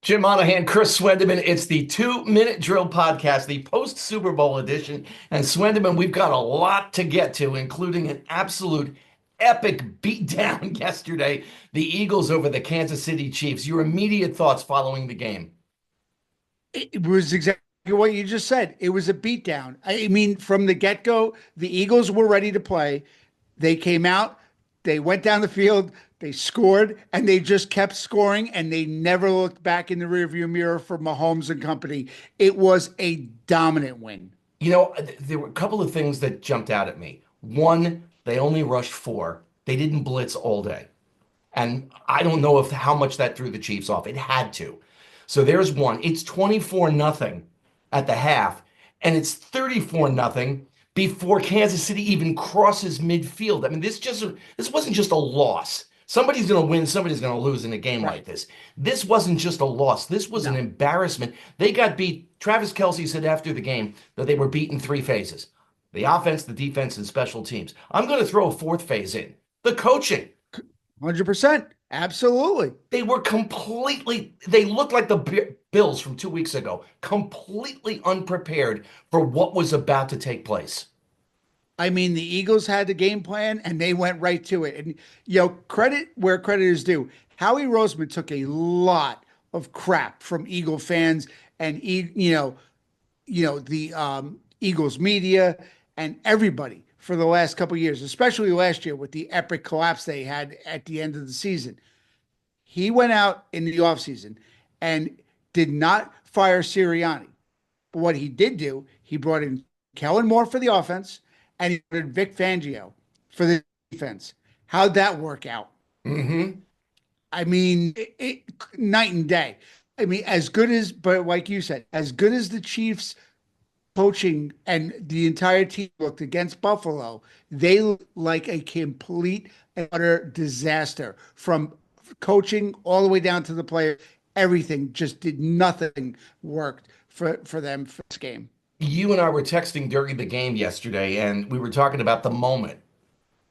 Jim Monaghan, Chris Swendeman. It's the 2 Minute Drill Podcast, the post Super Bowl edition. And Swendeman, we've got a lot to get to, including an absolute epic beatdown yesterday. The Eagles over the Kansas City Chiefs. Your immediate thoughts following the game? It was exactly what you just said. It was a beatdown. I mean, from the get-go, the Eagles were ready to play. They came out, they went down the field, they scored, and they just kept scoring, and they never looked back in the rearview mirror for Mahomes and company. It was a dominant win. There were a couple of things that jumped out at me. One, they only rushed four. They didn't blitz all day. And I don't know if how much that threw the Chiefs off. It had to. So there's one. It's 24 nothing at the half, and it's 34 nothing before Kansas City even crosses midfield. I mean, this wasn't just a loss. Somebody's going to win, somebody's going to lose in a game like Right. this. This wasn't just a loss. This was an No. embarrassment. They got beat. Travis Kelce said after the game that they were beat in three phases: the offense, the defense, and special teams. I'm going to throw a fourth phase in: the coaching. 100%. Absolutely. They looked like the Bills from 2 weeks ago, completely unprepared for what was about to take place. I mean, the Eagles had the game plan and they went right to it. And, credit where credit is due. Howie Roseman took a lot of crap from Eagle fans and, the Eagles media and everybody for the last couple of years, especially last year with the epic collapse they had at the end of the season. He went out in the offseason and did not fire Sirianni. But what he did do, he brought in Kellen Moore for the offense and he brought in Vic Fangio for the defense. How'd that work out? Hmm. I mean, night and day. I mean, but like you said, as good as the Chiefs coaching and the entire team looked against Buffalo, they looked like a complete and utter disaster from coaching all the way down to the players. Everything just did nothing worked for them for this game. You and I were texting during the game yesterday, and we were talking about the moment.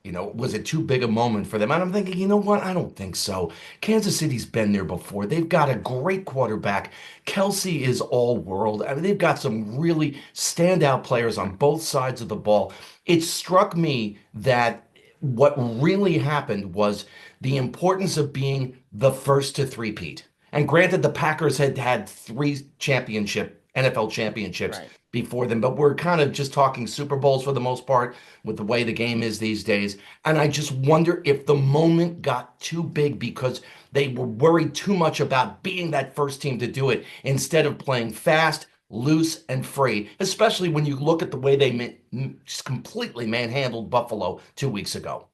Was it too big a moment for them? And I'm thinking, you know what? I don't think so. Kansas City's been there before. They've got a great quarterback. Kelsey is all world. I mean, they've got some really standout players on both sides of the ball. It struck me that what really happened was the importance of being the first to three-peat. And granted, the Packers had had three NFL championships Right. before them, but we're kind of just talking Super Bowls for the most part with the way the game is these days. And I just wonder if the moment got too big because they were worried too much about being that first team to do it instead of playing fast, loose, and free, especially when you look at the way they just completely manhandled Buffalo 2 weeks ago.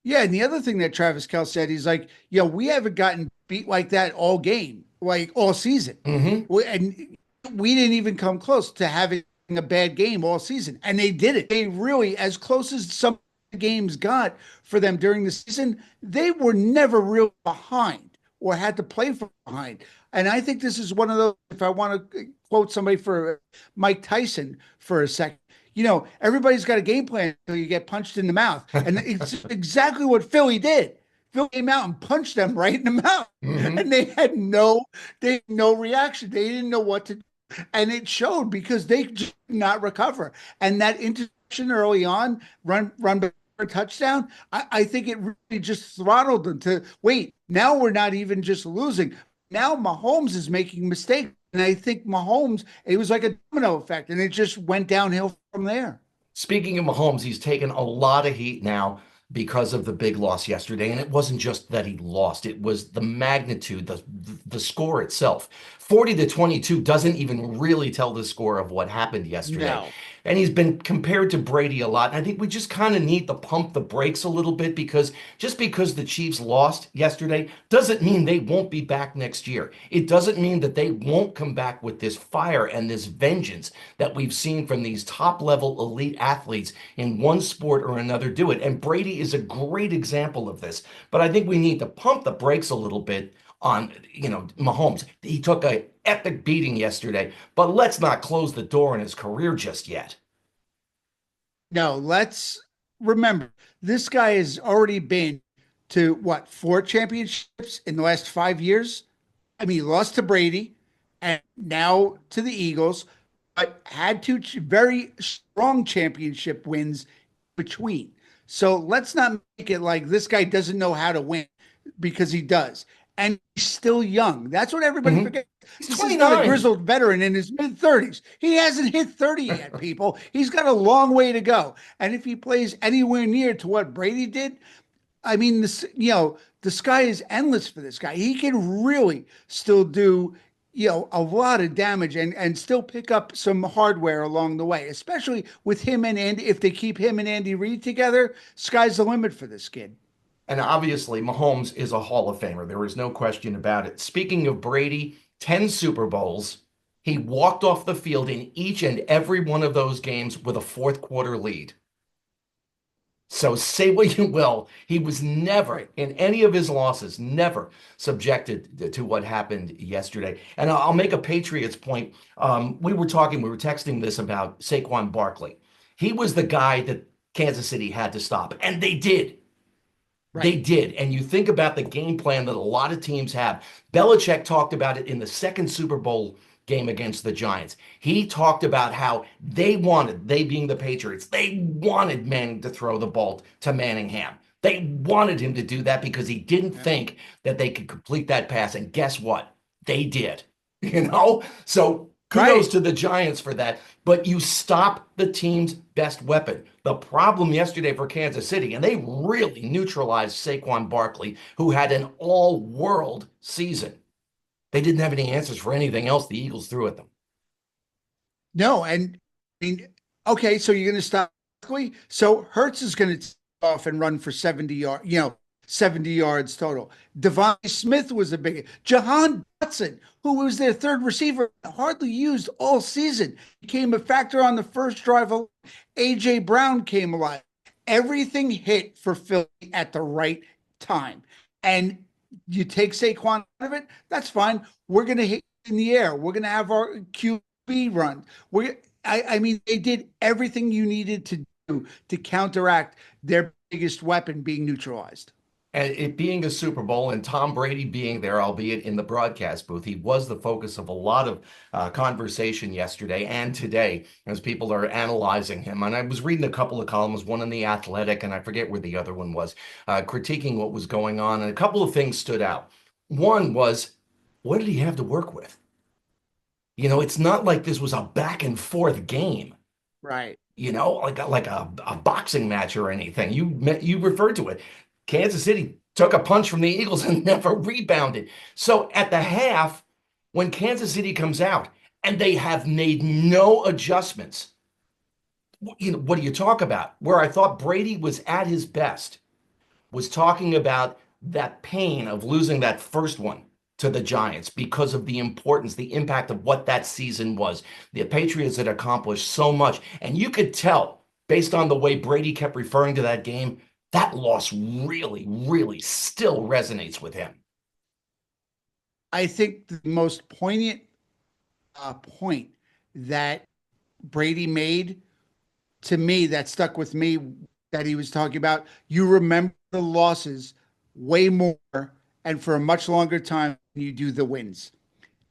Yeah, and the other thing that Travis Kelce said, he's like, we haven't gotten beat like that all game, like all season. Hmm. And we didn't even come close to having a bad game all season. And they did it. They really, as close as some games got for them during the season, they were never real behind or had to play from behind. And I think this is one of those, if I want to quote somebody for Mike Tyson for a second, everybody's got a game plan until you get punched in the mouth. And it's exactly what Philly did. Philly came out and punched them right in the mouth. Hmm. And they had no reaction. They didn't know what to do. And it showed because they just did not recover. And that interception early on, run back for a touchdown, I think it really just throttled them to wait. Now we're not even just losing. Now Mahomes is making mistakes. And I think Mahomes, it was like a domino effect, and it just went downhill from there. Speaking of Mahomes, he's taken a lot of heat now because of the big loss yesterday. And it wasn't just that he lost, it was the magnitude, the score itself. 40-22 doesn't even really tell the score of what happened yesterday. No. And he's been compared to Brady a lot. And I think we just kind of need to pump the brakes a little bit because just because the Chiefs lost yesterday doesn't mean they won't be back next year. It doesn't mean that they won't come back with this fire and this vengeance that we've seen from these top level elite athletes in one sport or another do it. And Brady is a great example of this. But I think we need to pump the brakes a little bit on, Mahomes. He took a epic beating yesterday, but let's not close the door on his career just yet. No, let's remember this guy has already been to what, four championships in the last 5 years? I mean, he lost to Brady and now to the Eagles, but had two very strong championship wins between. So let's not make it like this guy doesn't know how to win because he does. And he's still young. That's what everybody Mhm. forgets. He's This is not a 29. grizzled veteran in his mid 30s. He hasn't hit 30 yet, people. He's got a long way to go. And if he plays anywhere near to what Brady did, I mean, the sky is endless for this guy. He can really still do, a lot of damage and still pick up some hardware along the way, especially with him and Andy. If they keep him and Andy Reid together, sky's the limit for this kid. And obviously, Mahomes is a Hall of Famer. There is no question about it. Speaking of Brady, 10 Super Bowls. He walked off the field in each and every one of those games with a fourth quarter lead. So say what you will, he was never Right. in any of his losses, never subjected to what happened yesterday. And I'll make a Patriots point. We were texting this about Saquon Barkley. He was the guy that Kansas City had to stop, and they did. They Right. did. And you think about the game plan that a lot of teams have. Belichick talked about it in the second Super Bowl game against the Giants. He talked about how they being the Patriots, they wanted Manning to throw the ball to Manningham. They wanted him to do that because he didn't Yeah. think that they could complete that pass. And guess what? They did. You know? So kudos Right. to the Giants for that. But you stop the team's best weapon. The problem yesterday for Kansas City, and they really neutralized Saquon Barkley, who had an all-world season. They didn't have any answers for anything else the Eagles threw at them. No, and I mean, okay, so you're going to stop Barkley. So Hertz is going to off and run for 70 yards, 70 yards total. Devon Smith was a big Jahan Dotson, who was their third receiver, hardly used all season, became a factor on the first drive. AJ Brown came alive. Everything hit for Philly at the right time. And you take Saquon out of it, that's fine. We're going to hit in the air. We're going to have our QB run. I mean, they did everything you needed to do to counteract their biggest weapon being neutralized. And it being a Super Bowl and Tom Brady being there, albeit in the broadcast booth, he was the focus of a lot of conversation yesterday and today as people are analyzing him. And I was reading a couple of columns, one in The Athletic, and I forget where the other one was, critiquing what was going on. And a couple of things stood out. One was, what did he have to work with? It's not like this was a back and forth game, Right. like a boxing match or anything. You referred to it. Kansas City took a punch from the Eagles and never rebounded. So at the half, when Kansas City comes out and they have made no adjustments, what do you talk about? Where I thought Brady was at his best was talking about that pain of losing that first one to the Giants because of the importance, the impact of what that season was. The Patriots had accomplished so much, and you could tell based on the way Brady kept referring to that game, that loss really, really still resonates with him. I think the most poignant point that Brady made to me that stuck with me that he was talking about, you remember the losses way more and for a much longer time than you do the wins.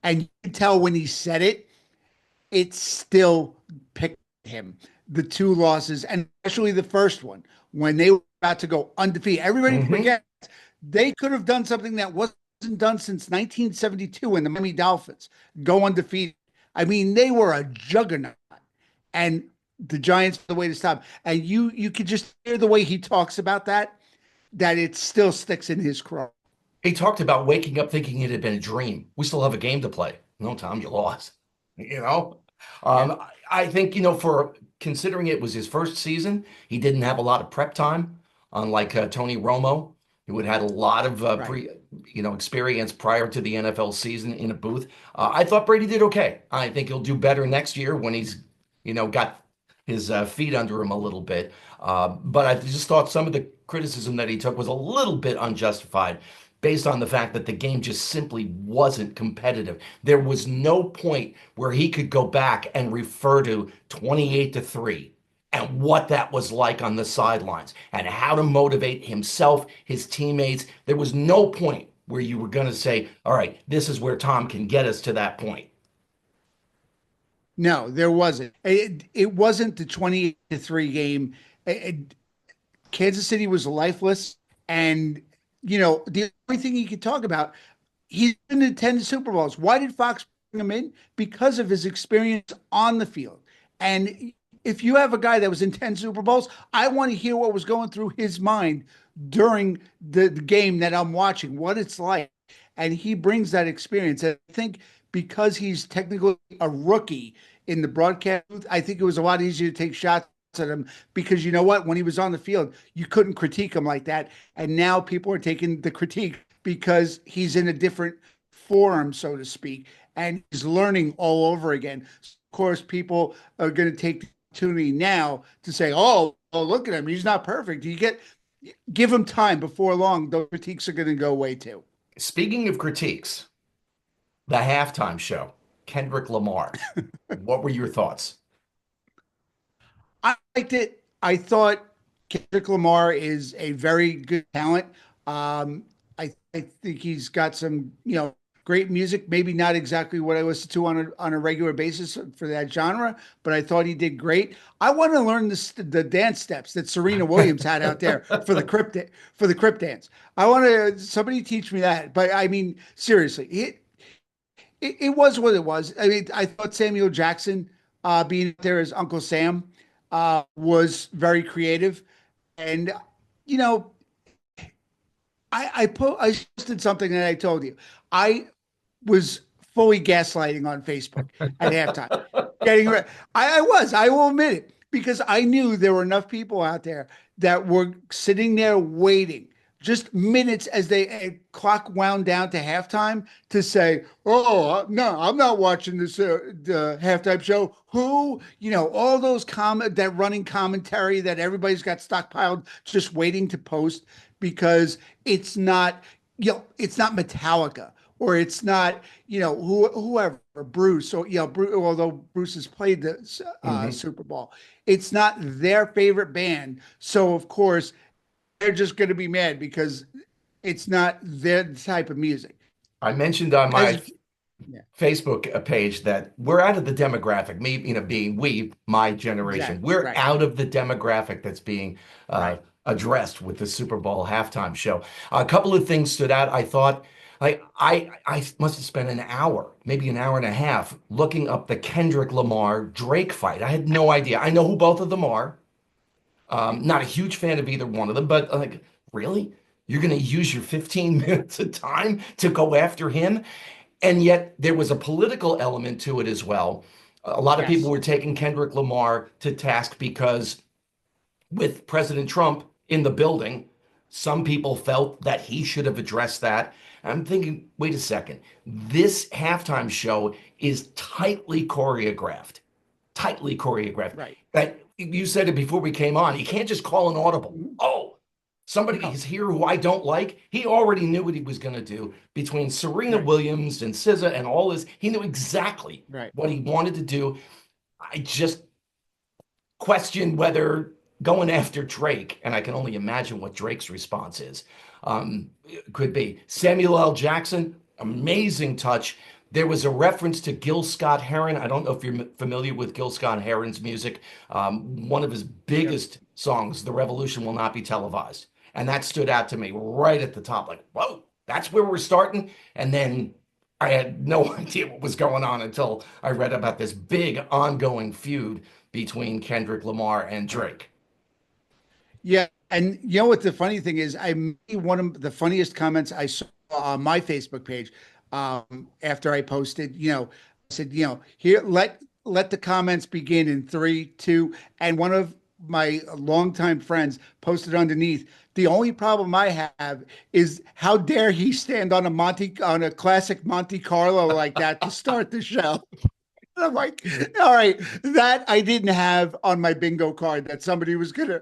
And you can tell when he said it, it still picked him. The two losses, and especially the first one, when they were about to go undefeated. Everybody Mm-hmm. forgets they could have done something that wasn't done since 1972 when the Miami Dolphins go undefeated. I mean, they were a juggernaut, and the Giants the way to stop. And you could just hear the way he talks about that it still sticks in his craw. He talked about waking up thinking it had been a dream. We still have a game to play. No, Tom, you lost. You know, Yeah, I think, for considering it was his first season, he didn't have a lot of prep time, unlike Tony Romo, who had had a lot of right. experience prior to the NFL season in a booth. I thought Brady did okay. I think he'll do better next year when he's, got his feet under him a little bit. But I just thought some of the criticism that he took was a little bit unjustified based on the fact that the game just simply wasn't competitive. There was no point where he could go back and refer to 28-3 and what that was like on the sidelines and how to motivate himself, his teammates. There was no point where you were going to say, all right, this is where Tom can get us to that point? No, there wasn't. It wasn't the 28-3 game. Kansas City was lifeless. And, the only thing you could talk about, he's been to 10 Super Bowls. Why did Fox bring him in? Because of his experience on the field. And if you have a guy that was in 10 Super Bowls, I want to hear what was going through his mind during the game that I'm watching, what it's like. And he brings that experience. And I think because he's technically a rookie in the broadcast booth, I think it was a lot easier to take shots at him because you know what? When he was on the field, you couldn't critique him like that. And now people are taking the critique because he's in a different forum, so to speak, and he's learning all over again. Of course, people are going to take the opportunity now to say, "Oh, look at him. He's not perfect." Give him time. Before long, those critiques are going to go away too. Speaking of critiques, the halftime show, Kendrick Lamar. What were your thoughts? I liked it. I thought Kendrick Lamar is a very good talent. I think he's got some, great music. Maybe not exactly what I listen to on a regular basis for that genre, but I thought he did great. I want to learn the dance steps that Serena Williams had out there for the crypt dance. I want to somebody teach me that. But I mean, seriously, it was what it was. I mean, I thought Samuel Jackson being there as Uncle Sam was very creative, and you know, I posted something that I told you. I was fully gaslighting on Facebook at halftime. Getting ready. I will admit it, because I knew there were enough people out there that were sitting there waiting just minutes as the clock wound down to halftime to say, "Oh, no, I'm not watching this the halftime show." Who, all those that running commentary that everybody's got stockpiled just waiting to post because it's not, it's not Metallica or it's not, whoever, Bruce, or although Bruce has played the Mhm. Super Bowl, it's not their favorite band. So of course they're just going to be mad because it's not their type of music. I mentioned on my As Yeah, Facebook page that we're out of the demographic, me, being we, my generation, exactly. we're Right. out of the demographic that's being Right. addressed with the Super Bowl halftime show. A couple of things stood out. I thought, like, I must have spent an hour, maybe an hour and a half, looking up the Kendrick Lamar Drake fight. I had no idea. I know who both of them are. Not a huge fan of either one of them, but like, really? You're going to use your 15 minutes of time to go after him? And yet there was a political element to it as well. A lot of people Yes. were taking Kendrick Lamar to task because with President Trump in the building, some people felt that he should have addressed that. I'm thinking, wait a second. This halftime show is tightly choreographed. Right. That you said it before we came on. You can't just call an audible. Mhm. Oh, somebody No. is here who I don't like. He already knew what he was going to do between Serena Right. Williams and SZA and all this. He knew exactly Right. what he wanted to do. I just questioned whether going after Drake, and I can only imagine what Drake's response is, could be. Samuel L. Jackson, amazing touch. There was a reference to Gil Scott Heron. I don't know if you're familiar with Gil Scott Heron's music. One of his Yep. biggest songs, The Revolution Will Not Be Televised. And that stood out to me right at the top. Like, whoa, that's where we're starting. And then I had no idea what was going on until I read about this big ongoing feud between Kendrick Lamar and Right. Drake. Yeah. And you know what the funny thing is? I made one of the funniest comments I saw on my Facebook page after I posted, I said, here, let the comments begin in three, two, and one of my longtime friends posted underneath. The only problem I have is how dare he stand on a classic Monte Carlo like that to start the show. I'm like, all right, that I didn't have on my bingo card that somebody was gonna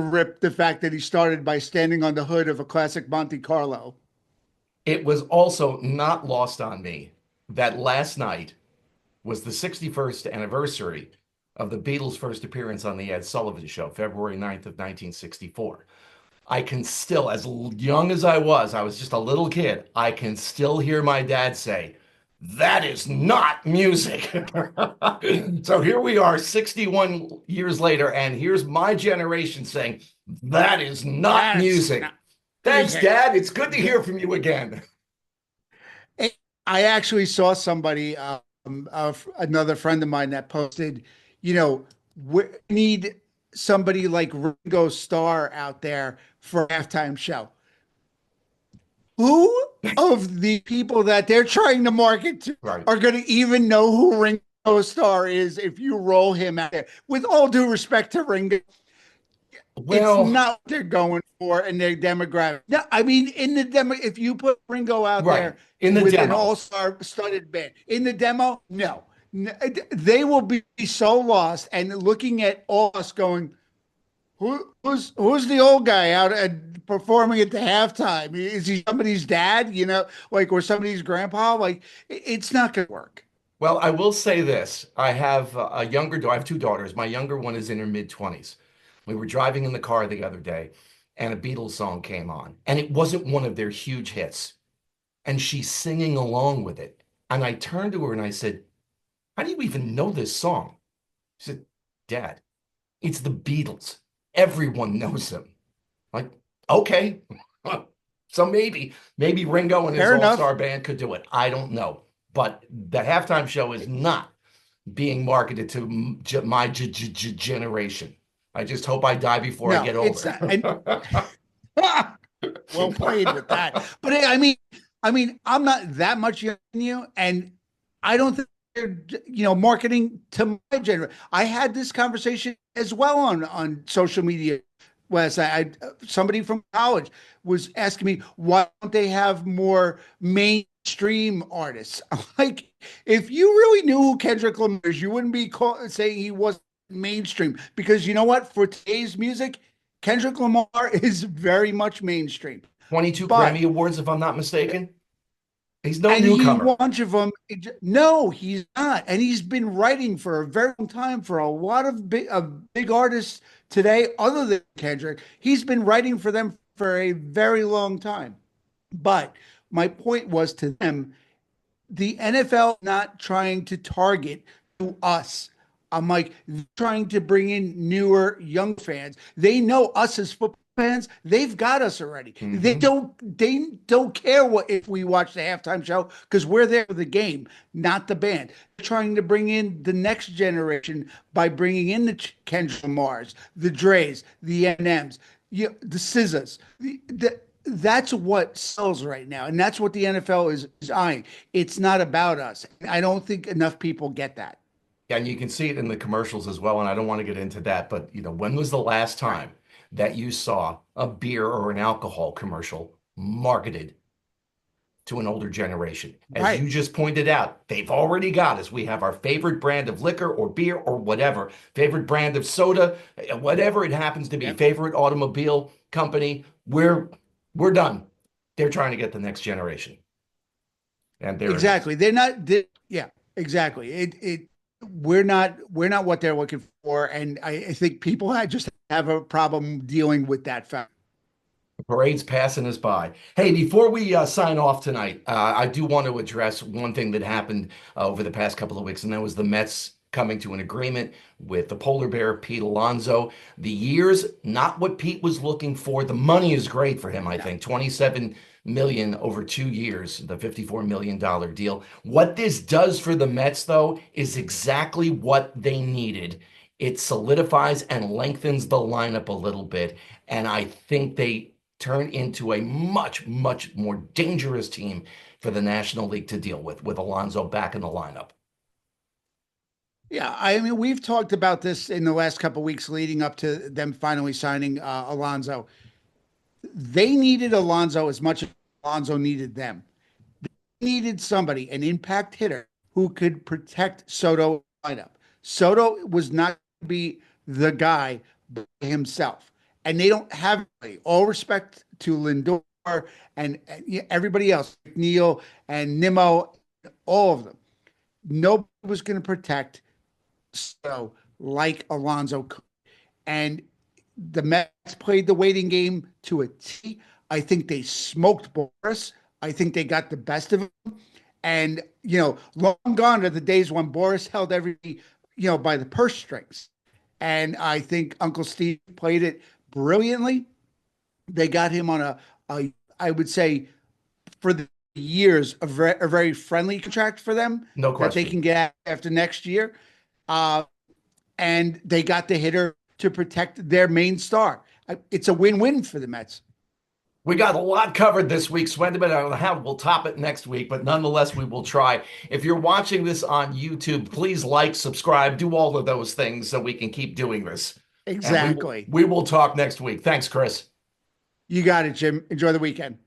rip the fact that he started by standing on the hood of a classic Monte Carlo. It was also not lost on me that last night was the 61st anniversary of the Beatles' first appearance on the Ed Sullivan Show, February 9th of 1964. I can still, as young as I was just a little kid, I can still hear my dad say, "That is not music." So here we are, 61 years later, and here's my generation saying, "That is not That's music." not Thanks, music. Dad. It's good to hear from you again. I actually saw somebody, another friend of mine that posted, you know, we need somebody like Ringo Starr out there for a halftime show. Who of the people that they're trying to market to Right. are going to even know who Ringo Starr is if you roll him out there? With all due respect to Ringo, it's Well, not what they're going for in their demographic. No, I mean in the demo, if you put Ringo out right. there In the with an demo. all-star studded band in the demo, no. They will be so lost and looking at all us going, who's the old guy out and performing at the halftime? Is he somebody's dad? Like or somebody's grandpa? Like it's not going to work. Well, I will say this. I have a younger daughter. I have two daughters. My younger one is in her mid 20s. We were driving in the car the other day, and a Beatles song came on, and it wasn't one of their huge hits. And she's singing along with it. And I turned to her and I said, "How do you even know this song?" She said, "Dad, it's the Beatles. Everyone knows them." Like, okay. So maybe Ringo and his Fair enough. all-star band could do it. I don't know. But the halftime show is not being marketed to my generation. I just hope I die before I No, get it's older. not. And well played with that. But I mean, I'm not that much younger than you, and I don't think they're, marketing to my generation. I had this conversation as well on social media. Wes, somebody from college was asking me why don't they have more mainstream artists? Like, if you really knew who Kendrick Lamar is, you wouldn't be saying he wasn't mainstream. Because you know what? For today's music, Kendrick Lamar is very much mainstream, 22 Grammy but Awards, if I'm not mistaken. He's no and he newcomer. bunch of them. No, he's not, and he's been writing for a very long time for a lot of big artists today, other than Kendrick. He's been writing for them for a very long time. But my point was to them, the NFL not trying to target to us. I'm like trying to bring in newer young fans. They know us as football fans. They've got us already. They Hmm. don't care what if we watch the halftime show because we're there for the game, not the band. They're trying to bring in the next generation by bringing in the Kendrick Lamars, the Dre's, the Eminems, the SZAs. That's what sells right now, and that's what the NFL is eyeing. It's not about us. I don't think enough people get that. Yeah, and you can see it in the commercials as well. And I don't want to get into that, but when was the last Right. time that you saw a beer or an alcohol commercial marketed to an older generation? As Right. you just pointed out, they've already got us. We have our favorite brand of liquor or beer or whatever, favorite brand of soda, whatever it happens to be, Yep. favorite automobile company. We're done. They're trying to get the next generation. And there it is. Exactly. They're not. Yeah. Exactly. We're not what they're looking for, and I think people just have a problem dealing with that fact. Parade's passing us by. Hey, before we sign off tonight, I do want to address one thing that happened over the past couple of weeks, and that was the Mets coming to an agreement with the polar bear, Pete Alonso. The years, not what Pete was looking for. The money is great for him, I No. think. 27 million over 2 years, the $54 million deal. What this does for the Mets, though, is exactly what they needed. It solidifies and lengthens the lineup a little bit. And I think they turn into a much, much more dangerous team for the National League to deal with Alonso back in the lineup. Yeah, I mean, we've talked about this in the last couple of weeks leading up to them finally signing Alonso. They needed Alonso as much as Alonso needed them. They needed somebody, an impact hitter, who could protect Soto lineup. Soto was not going to be the guy by himself, and they don't have anybody. All respect to Lindor and everybody else, Neil and Nimmo, all of them. Nobody was going to protect Soto like Alonso could. And the Mets played the waiting game to a T. I think they smoked Boris. I think they got the best of him. And, long gone are the days when Boris held everybody, by the purse strings. And I think Uncle Steve played it brilliantly. They got him on I would say, for the years, a very friendly contract for them No that they question. can get after next year. Uh, and they got the hitter to protect their main star. It's a win-win for the Mets. We got a lot covered this week, Swendeman. I don't know how we'll top it next week, but nonetheless, we will try. If you're watching this on YouTube, please like, subscribe, do all of those things so we can keep doing this. And we will Exactly. we will talk next week. Thanks, Chris. You got it, Jim. Enjoy the weekend.